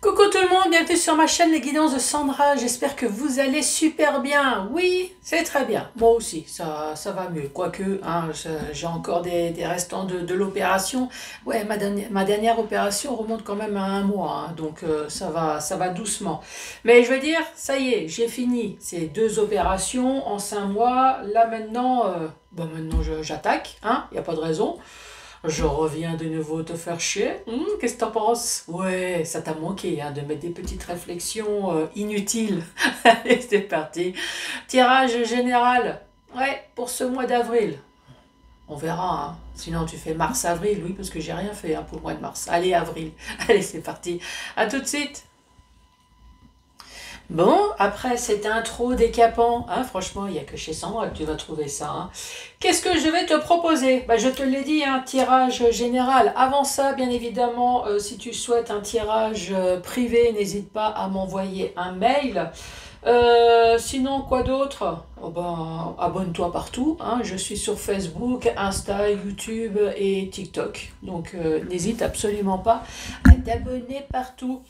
Coucou tout le monde, bienvenue sur ma chaîne Les Guidances de Sandra, j'espère que vous allez super bien. Oui, c'est très bien, moi aussi, ça va mieux, quoique hein, j'ai encore des restants de l'opération. Ouais, ma dernière opération remonte quand même à un mois, hein, donc ça va doucement. Mais je veux dire, ça y est, j'ai fini ces deux opérations en 5 mois. Là maintenant, maintenant j'attaque, hein, il n'y a pas de raison. Je reviens de nouveau te faire chier. Qu'est-ce que t'en penses? Ouais, ça t'a manqué hein, de mettre des petites réflexions inutiles. Allez, c'est parti. Tirage général. Ouais, pour ce mois d'avril. On verra. Hein. Sinon, tu fais mars-avril. Oui, parce que j'ai rien fait hein, pour le mois de mars. Allez, avril. Allez, c'est parti. À tout de suite. Bon, après cette intro décapant, hein, franchement, il n'y a que chez Sandra que tu vas trouver ça. Hein. Qu'est-ce que je vais te proposer? Je te l'ai dit, un tirage général. Avant ça, bien évidemment, si tu souhaites un tirage privé, n'hésite pas à m'envoyer un mail. Sinon, quoi d'autre? Abonne-toi partout. Hein. Je suis sur Facebook, Insta, YouTube et TikTok. Donc, n'hésite absolument pas à t'abonner partout.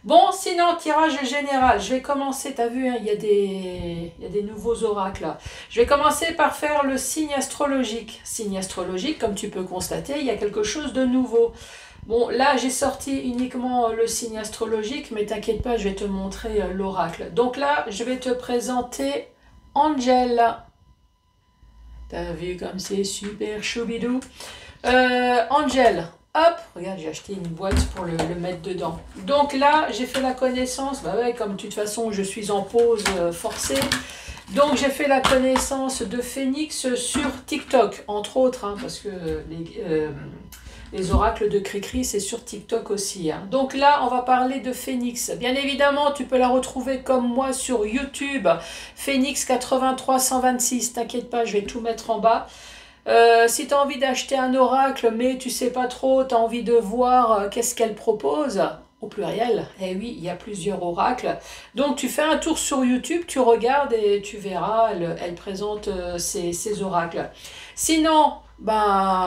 Bon, sinon, tirage général. Je vais commencer, t'as vu, hein, il y a des nouveaux oracles. Là. Je vais commencer par faire le signe astrologique. Signe astrologique, comme tu peux constater, il y a quelque chose de nouveau. Bon, là, j'ai sorti uniquement le signe astrologique, mais t'inquiète pas, je vais te montrer l'oracle. Donc là, je vais te présenter Angel. T'as vu comme c'est super choubidou. Angel. Hop, regarde, j'ai acheté une boîte pour le mettre dedans. Donc là, j'ai fait la connaissance, comme de toute façon, je suis en pause forcée. Donc j'ai fait la connaissance de Phénix sur TikTok, entre autres, hein, parce que les oracles de Cricri, c'est sur TikTok aussi. Hein. Donc là, on va parler de Phénix. Bien évidemment, tu peux la retrouver comme moi sur YouTube, Phénix 83126. T'inquiète pas, je vais tout mettre en bas. Si tu as envie d'acheter un oracle, mais tu sais pas trop, tu as envie de voir qu'est-ce qu'elle propose, au pluriel, eh oui, il y a plusieurs oracles. Donc tu fais un tour sur YouTube, tu regardes et tu verras, elle présente ses oracles. Sinon,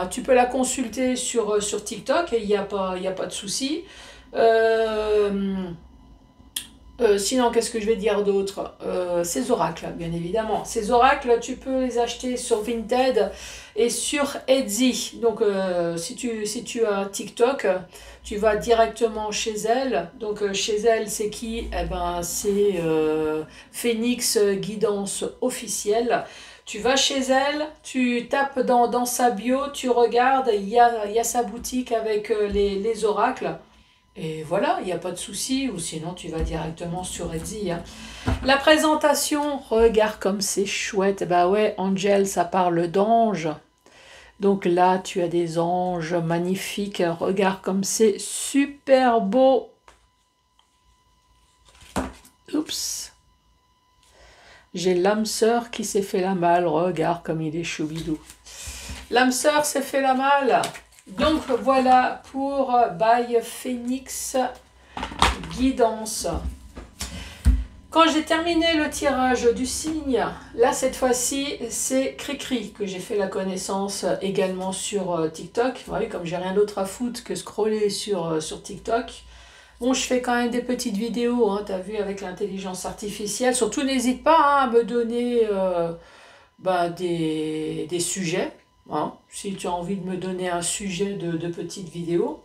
tu peux la consulter sur TikTok, et il n'y a pas de souci. Sinon, qu'est-ce que je vais dire d'autre? Ces oracles, bien évidemment. Ces oracles, tu peux les acheter sur Vinted et sur Etsy. Donc, si tu as TikTok, tu vas directement chez elle. Donc, chez elle, c'est qui? Eh ben, c'est Phénix Guidance officielle. Tu vas chez elle, tu tapes dans sa bio, tu regardes, il y a sa boutique avec les oracles. Et voilà, il n'y a pas de souci, ou sinon tu vas directement sur Etsy. Hein. La présentation, regarde comme c'est chouette. Bah ouais, Angel, ça parle d'anges. Donc là, tu as des anges magnifiques. Regarde comme c'est super beau. Oups. J'ai l'âme sœur qui s'est fait la malle. Regarde comme il est choubidou. L'âme sœur s'est fait la malle. Donc voilà pour By Phénix Guidance. Quand j'ai terminé le tirage du signe, là cette fois-ci c'est Cricri que j'ai fait la connaissance également sur TikTok. Vous voyez, comme j'ai rien d'autre à foutre que scroller sur TikTok. Bon, je fais quand même des petites vidéos, hein, t'as vu, avec l'intelligence artificielle. Surtout n'hésite pas hein, à me donner des sujets. Hein, si tu as envie de me donner un sujet de petite vidéo.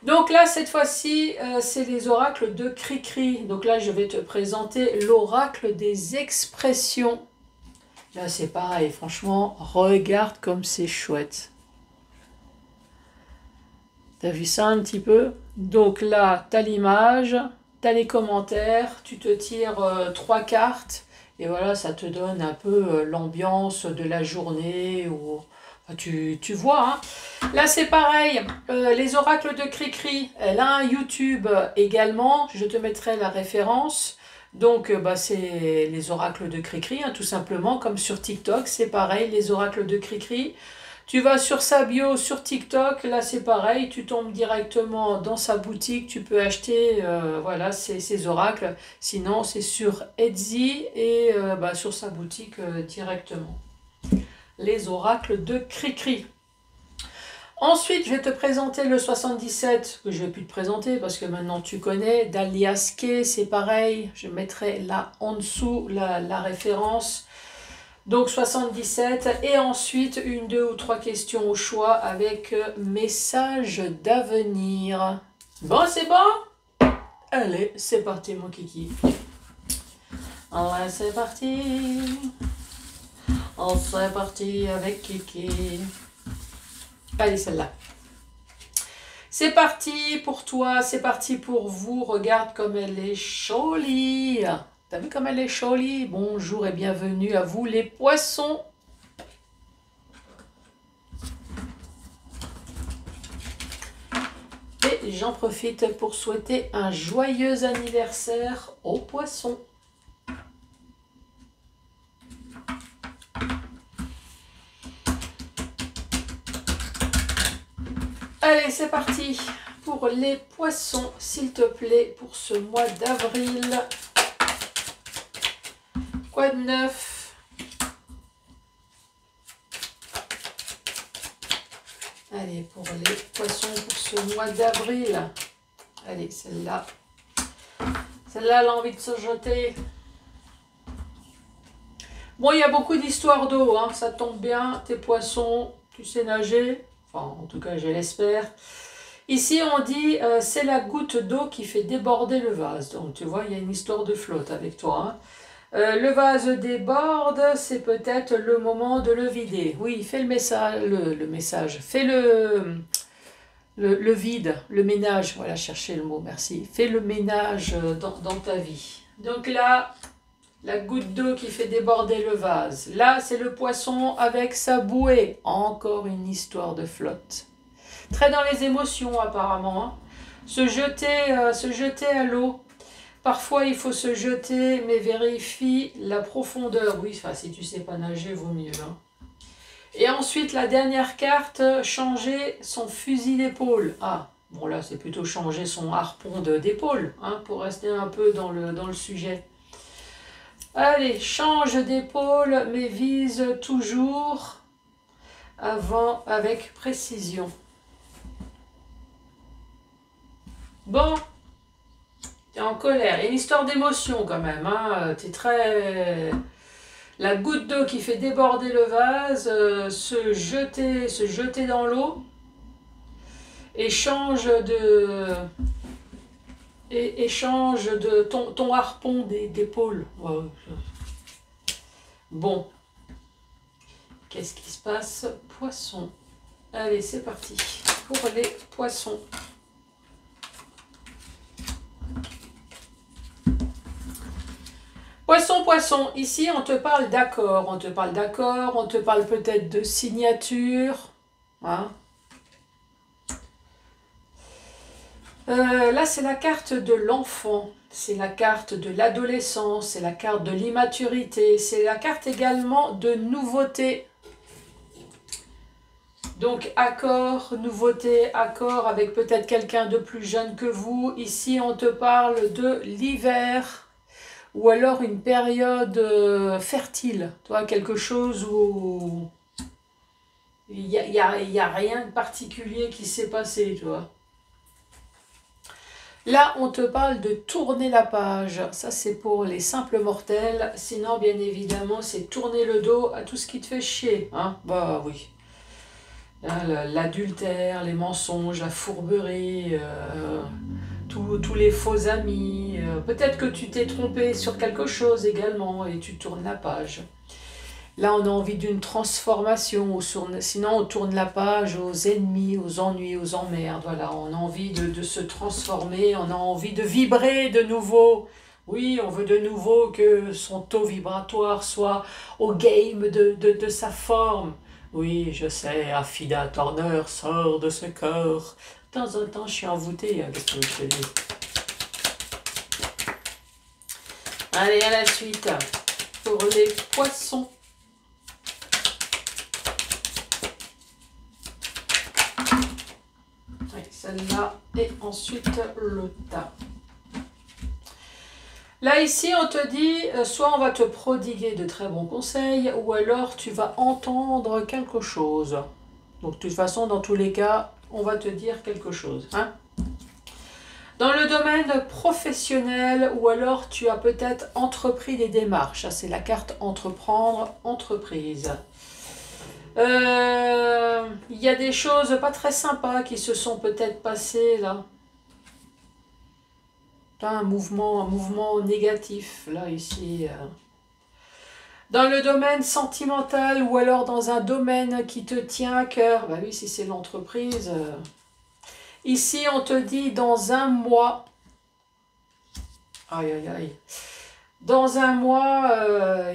Donc là, cette fois-ci, c'est les oracles de Cricri. Donc là, je vais te présenter l'oracle des expressions. Là, c'est pareil, franchement, regarde comme c'est chouette. T'as vu ça un petit peu? Donc là, tu as l'image, tu as les commentaires, tu te tires 3 cartes. Et voilà, ça te donne un peu l'ambiance de la journée. Ou tu vois, hein. Là, c'est pareil. Les oracles de Cricri, elle a un YouTube également. Je te mettrai la référence. Donc, c'est les oracles de Cricri, hein, tout simplement. Comme sur TikTok, c'est pareil, les oracles de Cricri. Tu vas sur sa bio sur TikTok, là c'est pareil, tu tombes directement dans sa boutique, tu peux acheter voilà, ses oracles. Sinon c'est sur Etsy et sur sa boutique directement. Les oracles de Cricri. Ensuite, je vais te présenter le 77, que je vais plus te présenter parce que maintenant tu connais. d'Alias Kay, c'est pareil. Je mettrai là en dessous la référence. Donc 77. Et ensuite, une, deux ou trois questions au choix avec message d'avenir. Bon, c'est bon? Allez, c'est parti mon kiki. Allez, c'est parti. C'est parti avec Kiki. Allez, celle-là. C'est parti pour toi, c'est parti pour vous. Regarde comme elle est jolie. T'as vu comme elle est jolie? Bonjour et bienvenue à vous les poissons. Et j'en profite pour souhaiter un joyeux anniversaire aux poissons. Allez, c'est parti pour les poissons, s'il te plaît, pour ce mois d'avril. Quoi de neuf? Allez, pour les poissons, pour ce mois d'avril. Allez, celle-là. Celle-là, elle a envie de se jeter. Bon, il y a beaucoup d'histoires d'eau, hein, ça tombe bien. Tes poissons, tu sais nager. Enfin, en tout cas, je l'espère. Ici, on dit c'est la goutte d'eau qui fait déborder le vase. Donc, tu vois, il y a une histoire de flotte avec toi. Hein. Le vase déborde, c'est peut-être le moment de le vider. Oui, fais le message. Le message. Fais le vide, le ménage. Voilà, chercher le mot, merci. Fais le ménage dans ta vie. Donc là, la goutte d'eau qui fait déborder le vase. Là, c'est le poisson avec sa bouée. Encore une histoire de flotte. Très dans les émotions, apparemment. Hein. Se jeter à l'eau. Parfois, il faut se jeter, mais vérifie la profondeur. Oui, enfin, si tu sais pas nager, vaut mieux. Hein. Et ensuite, la dernière carte, changer son fusil d'épaule. Ah, bon là, c'est plutôt changer son harpon d'épaule, hein, pour rester un peu dans le sujet. Allez, change d'épaule, mais vise toujours avant avec précision. Bon, t'es en colère. Il y a une histoire d'émotion quand même. Hein. T'es très... La goutte d'eau qui fait déborder le vase, se jeter dans l'eau et change de ton harpon d'épaule. Ouais. Bon, qu'est-ce qui se passe? Poisson. Allez, c'est parti pour les poissons. Poisson, poisson, ici on te parle d'accord, on te parle peut-être de signature. Hein. Là c'est la carte de l'enfant, c'est la carte de l'adolescence, c'est la carte de l'immaturité, c'est la carte également de nouveauté. Donc accord, nouveauté, accord avec peut-être quelqu'un de plus jeune que vous. Ici on te parle de l'hiver. Ou alors une période fertile, toi, quelque chose où il n'y a rien de particulier qui s'est passé, tu vois. Là, on te parle de tourner la page. Ça, c'est pour les simples mortels. Sinon, bien évidemment, c'est tourner le dos à tout ce qui te fait chier. Hein? Bah oui. L'adultère, les mensonges, la fourberie... tous les faux amis, peut-être que tu t'es trompé sur quelque chose également et tu tournes la page. Là, on a envie d'une transformation, sinon on tourne la page aux ennemis, aux ennuis, aux emmerdes. Voilà, on a envie de se transformer, on a envie de vibrer de nouveau. Oui, on veut de nouveau que son taux vibratoire soit au game de sa forme. Oui, je sais, Affida Turner sort de ce corps. De temps en temps, je suis envoûtée avec ce que je te dis. Allez, à la suite, pour les poissons. Oui, celle-là, et ensuite le tas. Là, ici, on te dit, soit on va te prodiguer de très bons conseils, ou alors tu vas entendre quelque chose. Donc de toute façon, dans tous les cas, on va te dire quelque chose. Hein. Dans le domaine professionnel, ou alors tu as peut-être entrepris des démarches. C'est la carte entreprendre, entreprise. Il y a des choses pas très sympas qui se sont peut-être passées là. Un mouvement négatif là ici. Dans le domaine sentimental ou alors dans un domaine qui te tient à cœur. Bah oui, si c'est l'entreprise. Ici, on te dit dans un mois. Aïe, aïe, aïe. Dans un mois,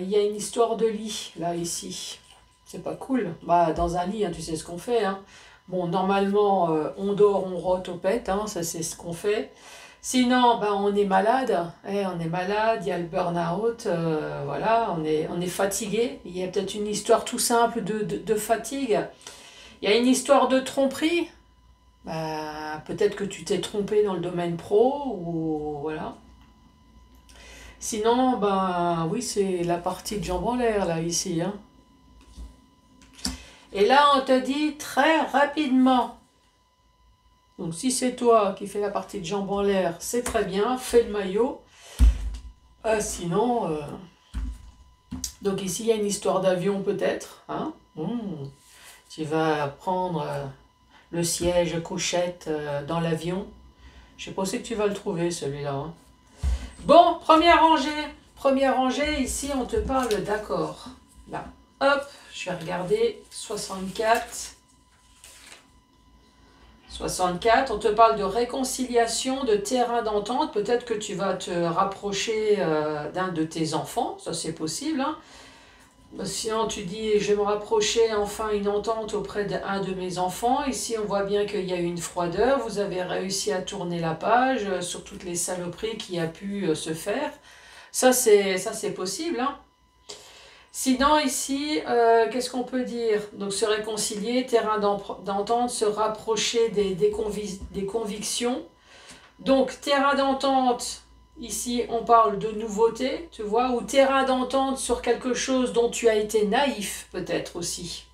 il y a une histoire de lit là ici. C'est pas cool. Bah, dans un lit, hein, tu sais ce qu'on fait. Hein. Bon, normalement, on dort, on rote, on pète. Hein, ça, c'est ce qu'on fait. Sinon, ben, on est malade. On est malade, il y a le burn-out. Voilà, on est fatigué. Il y a peut-être une histoire tout simple de fatigue. Il y a une histoire de tromperie. Bah, peut-être que tu t'es trompé dans le domaine pro. Ou voilà. Sinon, ben, oui, c'est la partie de jambes en l'air, là, ici. Hein. Et là, on te dit très rapidement. Donc, si c'est toi qui fais la partie de jambes en l'air, c'est très bien. Fais le maillot. Sinon, donc ici, il y a une histoire d'avion peut-être. Hein. Tu vas prendre le siège couchette dans l'avion. Je sais pas si tu vas le trouver, celui-là. Hein. Bon, première rangée. Première rangée, ici, on te parle d'accord. Là, hop. Je vais regarder 64. 64, on te parle de réconciliation, de terrain d'entente. Peut-être que tu vas te rapprocher d'un de tes enfants. Ça, c'est possible. Hein. Sinon, tu dis, je vais me rapprocher enfin une entente auprès d'un de mes enfants. Ici, on voit bien qu'il y a eu une froideur. Vous avez réussi à tourner la page sur toutes les saloperies qui a pu se faire. Ça, c'est possible. Hein. Sinon, ici, qu'est-ce qu'on peut dire? Donc, se réconcilier, terrain d'entente, se rapprocher des convictions. Donc, terrain d'entente, ici, on parle de nouveauté, tu vois, ou terrain d'entente sur quelque chose dont tu as été naïf, peut-être aussi.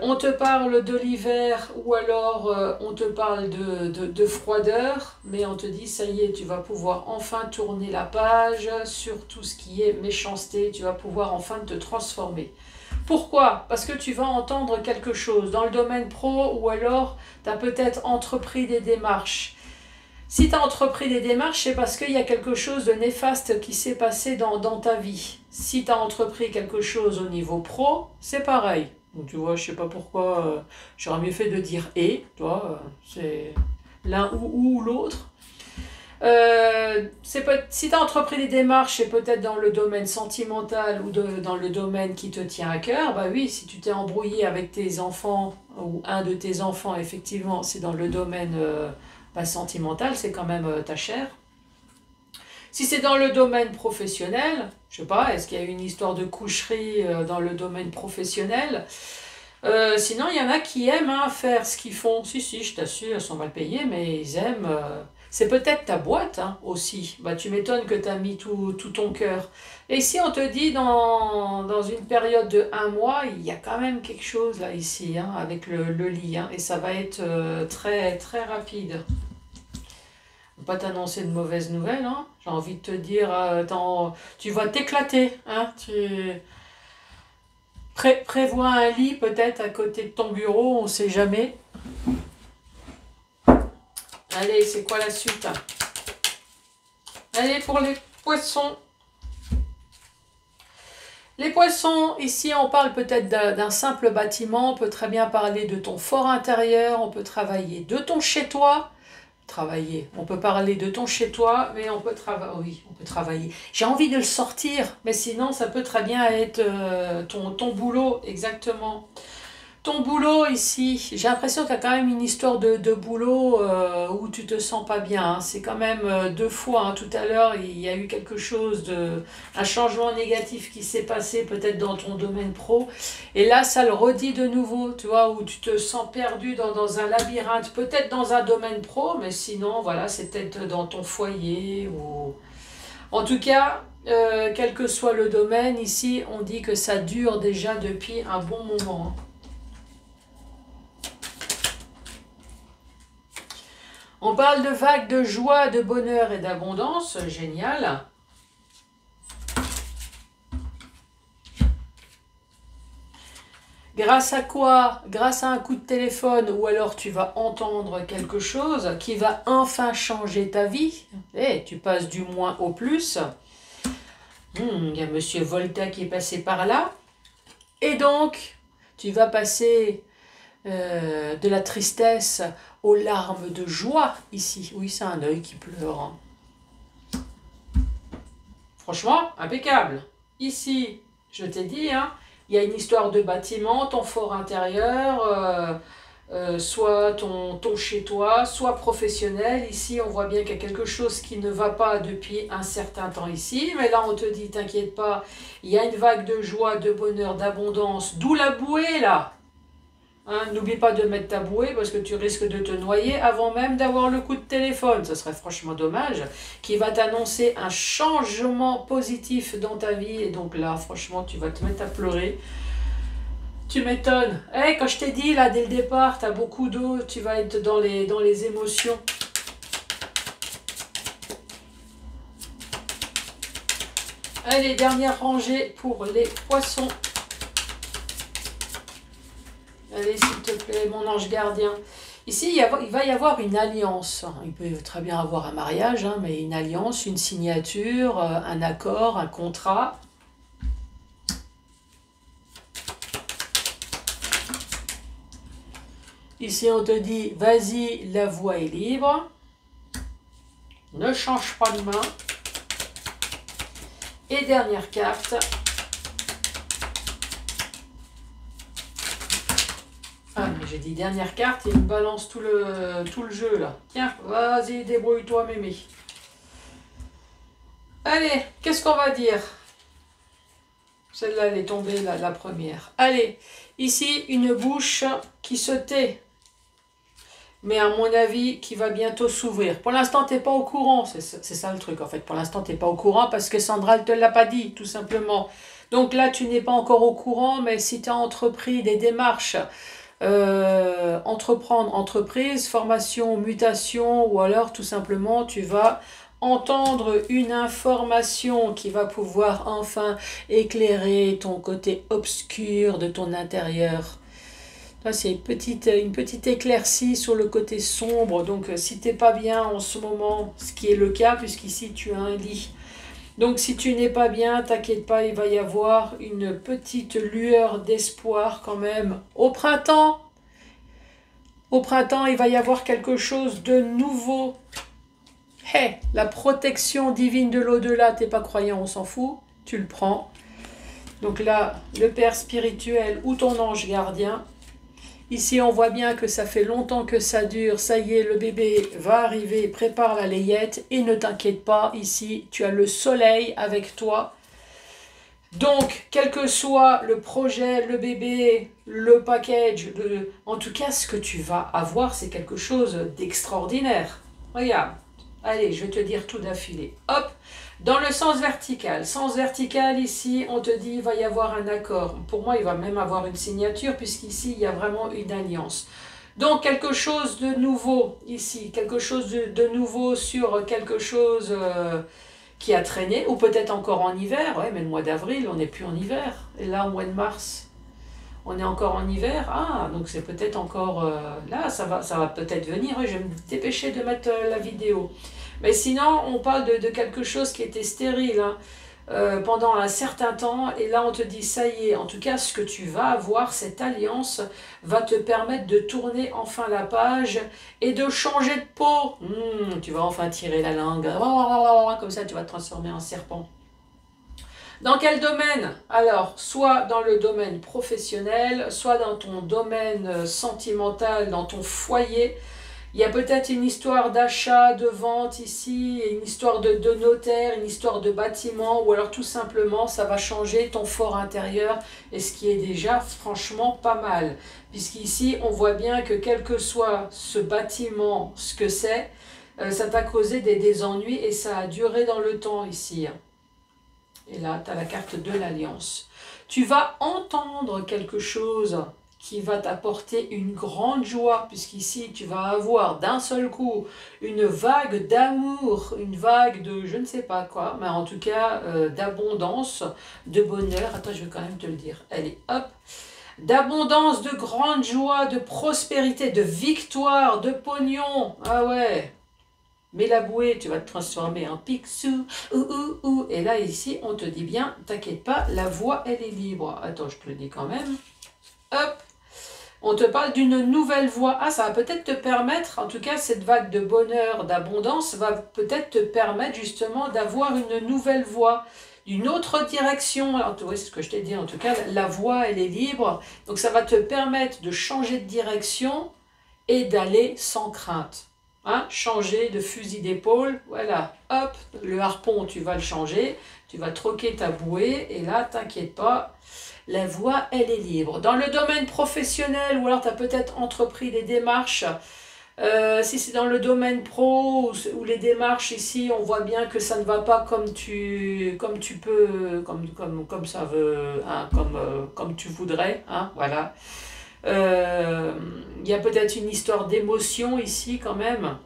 On te parle de l'hiver ou alors on te parle de froideur, mais on te dit ça y est, tu vas pouvoir enfin tourner la page sur tout ce qui est méchanceté, tu vas pouvoir enfin te transformer. Pourquoi? Parce que tu vas entendre quelque chose dans le domaine pro ou alors tu as peut-être entrepris des démarches. Si tu as entrepris des démarches, c'est parce qu'il y a quelque chose de néfaste qui s'est passé dans ta vie. Si tu as entrepris quelque chose au niveau pro, c'est pareil. Donc tu vois, je sais pas pourquoi, j'aurais mieux fait de dire « et », tu vois, c'est l'un ou l'autre. Si tu as entrepris des démarches, c'est peut-être dans le domaine sentimental ou dans le domaine qui te tient à cœur. Bah oui, si tu t'es embrouillé avec tes enfants ou un de tes enfants, effectivement, c'est dans le domaine sentimental, c'est quand même ta chair. Si c'est dans le domaine professionnel, je sais pas, est-ce qu'il y a une histoire de coucherie dans le domaine professionnel? Sinon, il y en a qui aiment faire ce qu'ils font. Si, je t'assure, ils sont mal payés, mais ils aiment. C'est peut-être ta boîte hein, aussi. Bah, tu m'étonnes que tu as mis tout ton cœur. Et ici, on te dit, dans une période de 1 mois, il y a quand même quelque chose là, ici, hein, avec le lit. Hein, et ça va être très, très rapide. Pas t'annoncer de mauvaises nouvelles, hein. J'ai envie de te dire, tu vas t'éclater, hein. Prévois un lit peut-être à côté de ton bureau, on ne sait jamais. Allez, c'est quoi la suite? Allez, pour les poissons. Les poissons, ici on parle peut-être d'un simple bâtiment, on peut très bien parler de ton fort intérieur, on peut travailler de ton chez-toi. On peut parler de ton chez-toi, mais on peut travailler. J'ai envie de le sortir, mais sinon ça peut très bien être ton boulot, exactement. Ton boulot ici, j'ai l'impression qu'il y a quand même une histoire de boulot où tu te sens pas bien. Hein. C'est quand même 2 fois. Hein. Tout à l'heure, il y a eu quelque chose un changement négatif qui s'est passé peut-être dans ton domaine pro. Et là, ça le redit de nouveau, tu vois, où tu te sens perdu dans un labyrinthe, peut-être dans un domaine pro, mais sinon, voilà, c'est peut-être dans ton foyer ou... En tout cas, quel que soit le domaine, ici, on dit que ça dure déjà depuis un bon moment. Hein. On parle de vagues de joie, de bonheur et d'abondance. Génial. Grâce à quoi? Grâce à un coup de téléphone, ou alors tu vas entendre quelque chose qui va enfin changer ta vie. Eh, tu passes du moins au plus. Il y a Monsieur Volta qui est passé par là. Et donc, tu vas passer de la tristesse aux larmes de joie ici. Oui, c'est un œil qui pleure. Hein. Franchement, impeccable. Ici, je t'ai dit, hein, il y a une histoire de bâtiment, ton fort intérieur, soit ton chez-toi, soit professionnel. Ici, on voit bien qu'il y a quelque chose qui ne va pas depuis un certain temps ici. Mais là, on te dit, t'inquiète pas, il y a une vague de joie, de bonheur, d'abondance. D'où la bouée, là. Hein, n'oublie pas de mettre ta bouée parce que tu risques de te noyer avant même d'avoir le coup de téléphone. Ce serait franchement dommage. Qui va t'annoncer un changement positif dans ta vie. Et donc là, franchement, tu vas te mettre à pleurer. Tu m'étonnes. Hey, quand je t'ai dit, là, dès le départ, tu as beaucoup d'eau. Tu vas être dans les émotions. Allez, dernière rangée pour les poissons. Allez, s'il te plaît, mon ange gardien. Ici, il va y avoir une alliance. Il peut très bien avoir un mariage, hein, mais une alliance, une signature, un accord, un contrat. Ici, on te dit, vas-y, la voie est libre. Ne change pas de main. Et dernière carte. Ah, mais j'ai dit dernière carte, il me balance tout le jeu, là. Tiens, vas-y, débrouille-toi, mémé. Allez, qu'est-ce qu'on va dire? Celle-là, elle est tombée, la première. Allez, ici, une bouche qui se tait. Mais à mon avis, qui va bientôt s'ouvrir. Pour l'instant, tu n'es pas au courant. C'est ça le truc, en fait. Pour l'instant, tu n'es pas au courant parce que Sandra ne te l'a pas dit, tout simplement. Donc là, tu n'es pas encore au courant, mais si tu as entrepris des démarches, entreprendre, entreprise, formation, mutation, ou alors tout simplement, tu vas entendre une information qui va pouvoir enfin éclairer ton côté obscur de ton intérieur. Là, c'est une petite éclaircie sur le côté sombre. Donc, si tu n'es pas bien en ce moment, ce qui est le cas, puisqu'ici, tu as un lit. Donc, si tu n'es pas bien, t'inquiète pas, il va y avoir une petite lueur d'espoir quand même. Au printemps, il va y avoir quelque chose de nouveau. Hey, la protection divine de l'au-delà, t'es pas croyant, on s'en fout. Tu le prends. Donc là, le Père spirituel ou ton ange gardien. Ici, on voit bien que ça fait longtemps que ça dure. Ça y est, le bébé va arriver. Prépare la layette. Et ne t'inquiète pas, ici, tu as le soleil avec toi. Donc, quel que soit le projet, le bébé, le package, en tout cas, ce que tu vas avoir, c'est quelque chose d'extraordinaire. Regarde. Allez, je vais te dire tout d'affilée. Hop. Dans le sens vertical. Sens vertical, ici, on te dit il va y avoir un accord. Pour moi, il va même avoir une signature, puisqu'ici, il y a vraiment une alliance. Donc, quelque chose de nouveau, ici. Quelque chose de nouveau sur quelque chose qui a traîné, ou peut-être encore en hiver. Ouais, mais le mois d'avril, on n'est plus en hiver. Et là, au mois de mars, on est encore en hiver. Ah, donc c'est peut-être encore... là, ça va peut-être venir. Je vais me dépêcher de mettre la vidéo. Mais sinon, on parle de quelque chose qui était stérile hein, pendant un certain temps. Et là, on te dit, ça y est, en tout cas, ce que tu vas avoir, cette alliance, va te permettre de tourner enfin la page et de changer de peau. Tu vas enfin tirer la langue. Comme ça, tu vas te transformer en serpent. Dans quel domaine? Alors, soit dans le domaine professionnel, soit dans ton domaine sentimental, dans ton foyer. Il y a peut-être une histoire d'achat, de vente ici, une histoire de notaire, une histoire de bâtiment, ou alors tout simplement, ça va changer ton fort intérieur, et ce qui est déjà franchement pas mal. Puisqu'ici, on voit bien que quel que soit ce bâtiment, ce que c'est, ça t'a causé des ennuis, et ça a duré dans le temps ici. Et là, tu as la carte de l'Alliance. Tu vas entendre quelque chose qui va t'apporter une grande joie, puisqu'ici tu vas avoir d'un seul coup une vague d'amour, une vague de je ne sais pas quoi, mais en tout cas d'abondance, de bonheur. Attends, je vais quand même te le dire. Allez, hop, d'abondance, de grande joie, de prospérité, de victoire, de pognon. Ah ouais. Mais la bouée, tu vas te transformer en Picsou, ou. Et là, ici, on te dit bien, t'inquiète pas, la voie, elle est libre. Attends, je te le dis quand même. Hop, on te parle d'une nouvelle voie. Ah, ça va peut-être te permettre, en tout cas, cette vague de bonheur, d'abondance, va peut-être te permettre justement d'avoir une nouvelle voie, une autre direction. Alors, tu vois, c'est ce que je t'ai dit, en tout cas, la voie, elle est libre. Donc, ça va te permettre de changer de direction et d'aller sans crainte. Hein, changer de fusil d'épaule, voilà, hop, le harpon, tu vas le changer, tu vas troquer ta bouée, et là, t'inquiète pas, la voie, elle est libre. Dans le domaine professionnel, ou alors tu as peut-être entrepris des démarches, si c'est dans le domaine pro, ou les démarches ici, on voit bien que ça ne va pas comme tu peux, comme ça veut, hein, comme tu voudrais, hein, voilà. Il y a peut-être une histoire d'émotion ici quand même.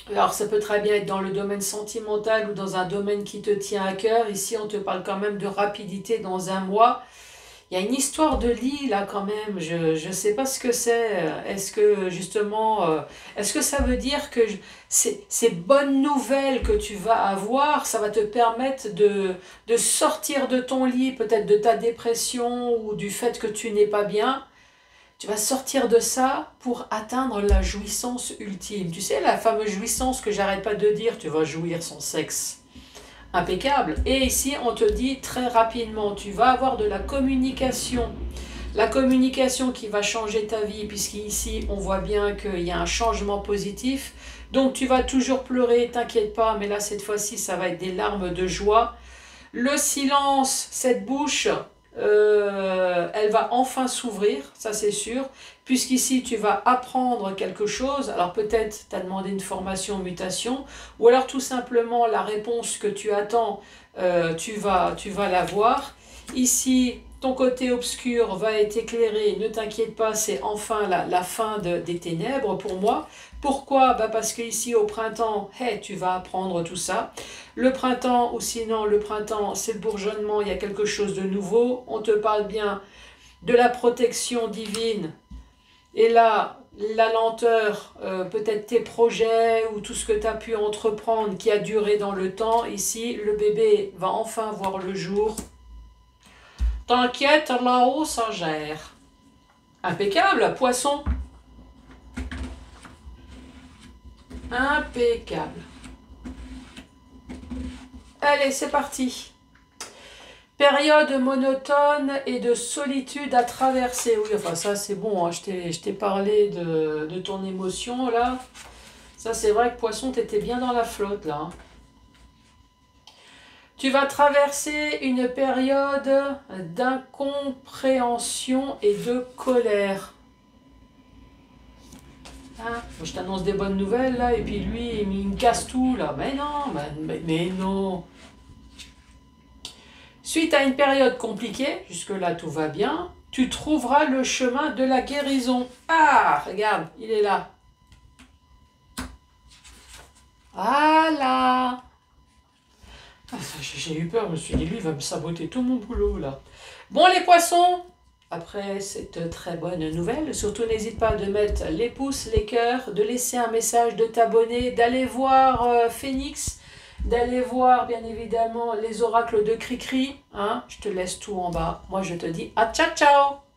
Alors ça peut très bien être dans le domaine sentimental ou dans un domaine qui te tient à cœur. Ici on te parle quand même de rapidité dans un mois. Il y a une histoire de lit là quand même, je ne sais pas ce que c'est. Est-ce que justement, est-ce que ça veut dire que ces bonnes nouvelles que tu vas avoir, ça va te permettre de sortir de ton lit, peut-être de ta dépression ou du fait que tu n'es pas bien? Tu vas sortir de ça pour atteindre la jouissance ultime. Tu sais, la fameuse jouissance que j'arrête pas de dire, tu vas jouir sans sexe. Impeccable. Et ici, on te dit très rapidement, tu vas avoir de la communication. La communication qui va changer ta vie, puisqu'ici, on voit bien qu'il y a un changement positif. Donc, tu vas toujours pleurer, t'inquiète pas, mais là, cette fois-ci, ça va être des larmes de joie. Le silence, cette bouche, elle va enfin s'ouvrir, ça c'est sûr, puisqu'ici tu vas apprendre quelque chose. Alors peut-être tu as demandé une formation mutation, ou alors tout simplement la réponse que tu attends, tu vas l'avoir. Ici, ton côté obscur va être éclairé, ne t'inquiète pas, c'est enfin la fin des ténèbres pour moi. Pourquoi? Parce qu'ici au printemps, hey, tu vas apprendre tout ça. Le printemps, ou sinon le printemps, c'est le bourgeonnement, il y a quelque chose de nouveau. On te parle bien de la protection divine. Et là, la lenteur, peut-être tes projets ou tout ce que tu as pu entreprendre qui a duré dans le temps. Ici, le bébé va enfin voir le jour. T'inquiète, là-haut, ça gère. Impeccable, poisson. Impeccable. Allez, c'est parti. Période monotone et de solitude à traverser. Oui, enfin ça c'est bon, hein. Je t'ai parlé de ton émotion là. Ça c'est vrai que poisson, t'étais bien dans la flotte là. Hein. Tu vas traverser une période d'incompréhension et de colère. Hein, je t'annonce des bonnes nouvelles là, et puis lui, il me casse tout là. Mais non, mais non. Suite à une période compliquée, jusque-là tout va bien, tu trouveras le chemin de la guérison. Ah, regarde, il est là. Voilà. Ah, j'ai eu peur, je me suis dit, lui, il va me saboter tout mon boulot là. Bon les poissons, après cette très bonne nouvelle, surtout n'hésite pas de mettre les pouces, les cœurs, de laisser un message, de t'abonner, d'aller voir Phoenix, d'aller voir bien évidemment les oracles de Cricri. Hein, je te laisse tout en bas. Moi je te dis à ciao ciao.